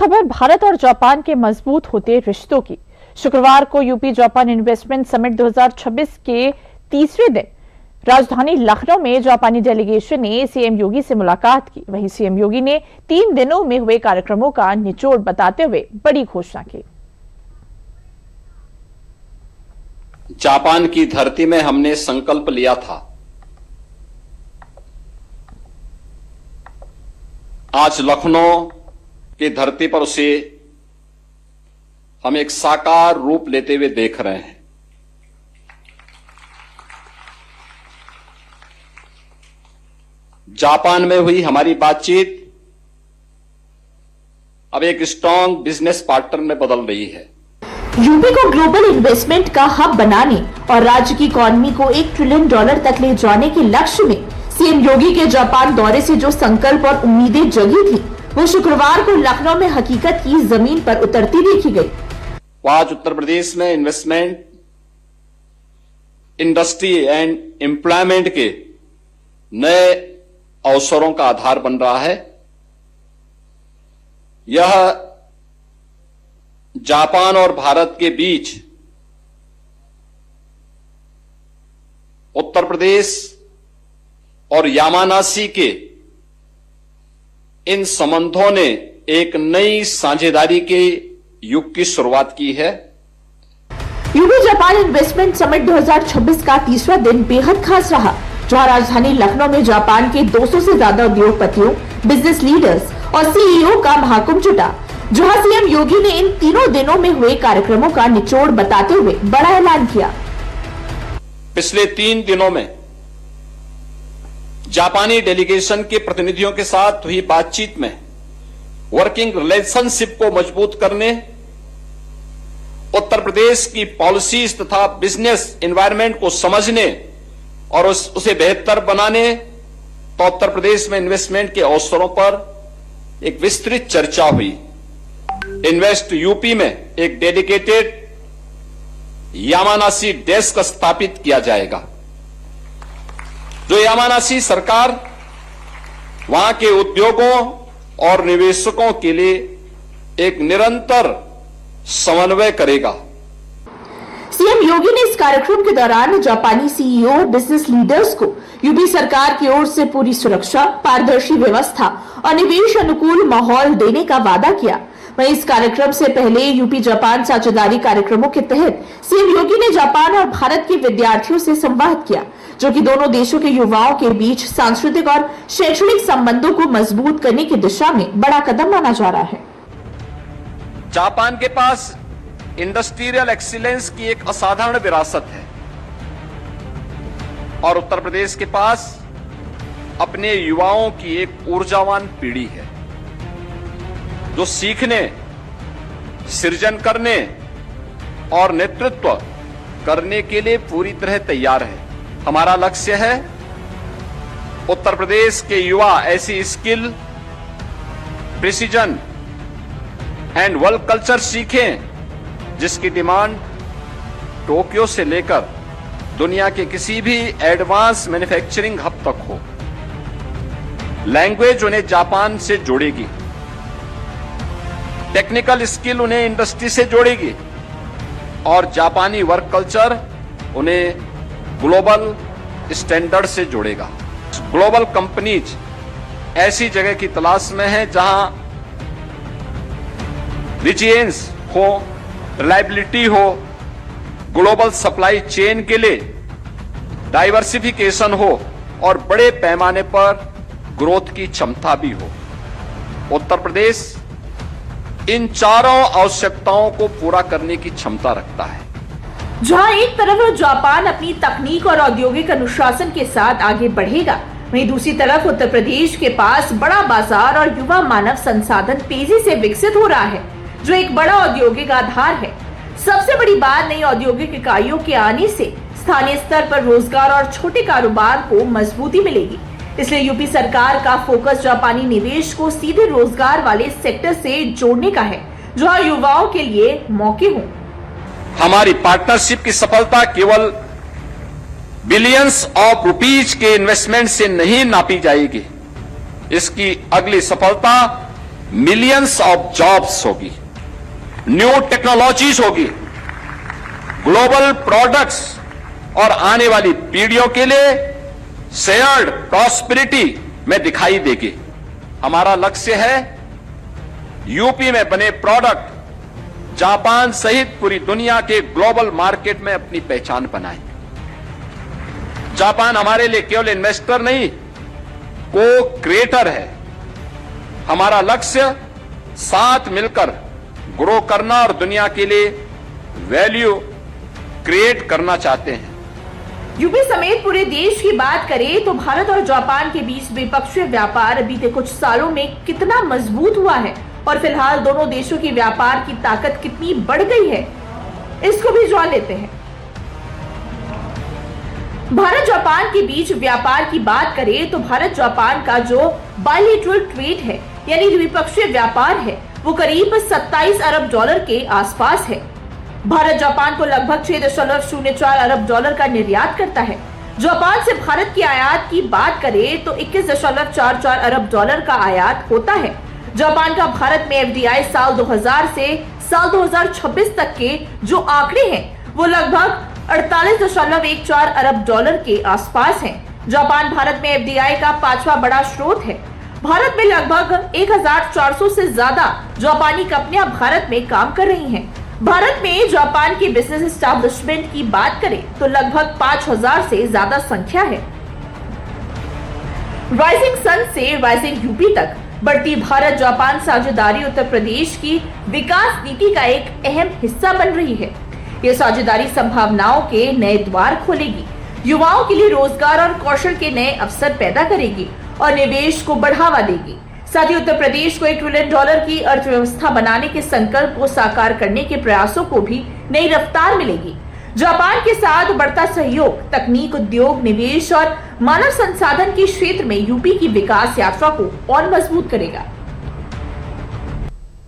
खबर भारत और जापान के मजबूत होते रिश्तों की। शुक्रवार को यूपी जापान इन्वेस्टमेंट समिट 2026 के तीसरे दिन राजधानी लखनऊ में जापानी डेलीगेशन ने सीएम योगी से मुलाकात की। वहीं सीएम योगी ने 3 दिनों में हुए कार्यक्रमों का निचोड़ बताते हुए बड़ी घोषणा की। जापान की धरती में हमने संकल्प लिया था, आज लखनऊ की धरती पर उसे हम एक साकार रूप लेते हुए देख रहे हैं। जापान में हुई हमारी बातचीत अब एक स्ट्रांग बिजनेस पार्टनर में बदल रही है। यूपी को ग्लोबल इन्वेस्टमेंट का हब बनाने और राज्य की इकोनॉमी को $1 ट्रिलियन तक ले जाने के लक्ष्य में सीएम योगी के जापान दौरे से जो संकल्प और उम्मीदें जगी थी, वो शुक्रवार को लखनऊ में हकीकत की जमीन पर उतरती देखी गई। आज उत्तर प्रदेश में इन्वेस्टमेंट, इंडस्ट्री एंड एम्प्लॉयमेंट के नए अवसरों का आधार बन रहा है। यह जापान और भारत के बीच उत्तर प्रदेश और यामानासी के इन संबंधों ने एक नई साझेदारी के युग की शुरुआत की है। यूपी जापान इन्वेस्टमेंट समिट 2026 का तीसरा दिन बेहद खास रहा, जहां राजधानी लखनऊ में जापान के 200 से ज्यादा उद्योगपतियों, बिजनेस लीडर्स और सीईओ का महाकुंभ जुटा। जहां सीएम योगी ने इन तीनों दिनों में हुए कार्यक्रमों का निचोड़ बताते हुए बड़ा ऐलान किया। पिछले 3 दिनों में जापानी डेलीगेशन के प्रतिनिधियों के साथ हुई बातचीत में वर्किंग रिलेशनशिप को मजबूत करने, उत्तर प्रदेश की पॉलिसीज तथा बिजनेस एनवायरनमेंट को समझने और उसे बेहतर बनाने, तो उत्तर प्रदेश में इन्वेस्टमेंट के अवसरों पर एक विस्तृत चर्चा हुई। इन्वेस्ट यूपी में एक डेडिकेटेड यामानासी डेस्क स्थापित किया जाएगा, जो यामानासी सरकार वहां के उद्योगों और निवेशकों के लिए एक निरंतर समन्वय करेगा। सीएम योगी ने इस कार्यक्रम के दौरान जापानी सीईओ, बिजनेस लीडर्स को यूपी सरकार की ओर से पूरी सुरक्षा, पारदर्शी व्यवस्था और निवेश अनुकूल माहौल देने का वादा किया। वहीं इस कार्यक्रम से पहले यूपी जापान साझेदारी कार्यक्रमों के तहत सीएम योगी ने जापान और भारत के विद्यार्थियों से संवाद किया, जो कि दोनों देशों के युवाओं के बीच सांस्कृतिक और शैक्षणिक संबंधों को मजबूत करने की दिशा में बड़ा कदम माना जा रहा है। जापान के पास इंडस्ट्रियल एक्सीलेंस की एक असाधारण विरासत है और उत्तर प्रदेश के पास अपने युवाओं की एक ऊर्जावान पीढ़ी है, जो सीखने, सृजन करने और नेतृत्व करने के लिए पूरी तरह तैयार है। हमारा लक्ष्य है उत्तर प्रदेश के युवा ऐसी skill, precision and world culture सीखें जिसकी डिमांड टोक्यो से लेकर दुनिया के किसी भी एडवांस मैन्युफैक्चरिंग हब तक हो। लैंग्वेज उन्हें जापान से जोड़ेगी, टेक्निकल स्किल उन्हें इंडस्ट्री से जोड़ेगी और जापानी वर्क कल्चर उन्हें ग्लोबल स्टैंडर्ड से जोड़ेगा। ग्लोबल कंपनीज ऐसी जगह की तलाश में है जहां रिजियंस हो, रिलायबिलिटी हो, ग्लोबल सप्लाई चेन के लिए डाइवर्सिफिकेशन हो और बड़े पैमाने पर ग्रोथ की क्षमता भी हो। उत्तर प्रदेश इन चारों आवश्यकताओं को पूरा करने की क्षमता रखता है। जहां एक तरफ जापान अपनी तकनीक और औद्योगिक अनुशासन के साथ आगे बढ़ेगा, वहीं दूसरी तरफ उत्तर प्रदेश के पास बड़ा बाजार और युवा मानव संसाधन तेजी से विकसित हो रहा है, जो एक बड़ा औद्योगिक आधार है। सबसे बड़ी बात, नई औद्योगिक इकाइयों के आने से स्थानीय स्तर पर रोजगार और छोटे कारोबार को मजबूती मिलेगी। इसलिए यूपी सरकार का फोकस जापानी निवेश को सीधे रोजगार वाले सेक्टर से जोड़ने का है, जहां युवाओं के लिए मौके हों। हमारी पार्टनरशिप की सफलता केवल बिलियंस ऑफ रुपीज के इन्वेस्टमेंट से नहीं नापी जाएगी। इसकी अगली सफलता मिलियंस ऑफ जॉब्स होगी, न्यू टेक्नोलॉजीज होगी, ग्लोबल प्रोडक्ट्स और आने वाली पीढ़ियों के लिए शेयर्ड प्रॉस्पेरिटी में दिखाई देगी। हमारा लक्ष्य है यूपी में बने प्रोडक्ट जापान सहित पूरी दुनिया के ग्लोबल मार्केट में अपनी पहचान बनाए। जापान हमारे लिए केवल इन्वेस्टर नहीं, को क्रिएटर है। हमारा लक्ष्य साथ मिलकर ग्रो करना और दुनिया के लिए वैल्यू क्रिएट करना चाहते हैं। यूपी समेत पूरे देश की बात करें तो भारत और जापान के बीच द्विपक्षीय व्यापार बीते कुछ सालों में कितना मजबूत हुआ है और फिलहाल दोनों देशों की व्यापार की ताकत कितनी बढ़ गई है, इसको भी जान लेते हैं। भारत जापान के बीच व्यापार की बात करें तो भारत जापान का जो बायलैटरल ट्रेड है यानी द्विपक्षीय व्यापार है वो करीब 27 अरब डॉलर के आसपास है। भारत जापान को लगभग 6.04 अरब डॉलर का निर्यात करता है। जापान से भारत की आयात की बात करें तो 21.44 अरब डॉलर का आयात होता है। जापान का भारत में एफडीआई साल 2000 से साल 2026 तक के जो आंकड़े हैं वो लगभग 48.14 अरब डॉलर के आसपास हैं। जापान भारत में एफडीआई का 5वां बड़ा स्रोत है। भारत में लगभग 1400 से ज्यादा जापानी कंपनियां भारत में काम कर रही हैं। भारत में जापान के बिजनेस एस्टैब्लिशमेंट की बात करें तो लगभग 5000 से ज्यादा संख्या है। राइजिंग सन से राइजिंग यूपी तक बढ़ती भारत जापान साझेदारी उत्तर प्रदेश की विकास नीति का एक अहम हिस्सा बन रही है। ये साझेदारी संभावनाओं के नए द्वार खोलेगी, युवाओं के लिए रोजगार और कौशल के नए अवसर पैदा करेगी और निवेश को बढ़ावा देगी। साथ ही उत्तर प्रदेश को $1 ट्रिलियन की अर्थव्यवस्था बनाने के संकल्प को साकार करने के प्रयासों को भी नई रफ्तार मिलेगी। जापान के साथ बढ़ता सहयोग तकनीक, उद्योग, निवेश और मानव संसाधन के क्षेत्र में यूपी की विकास यात्रा को और मजबूत करेगा।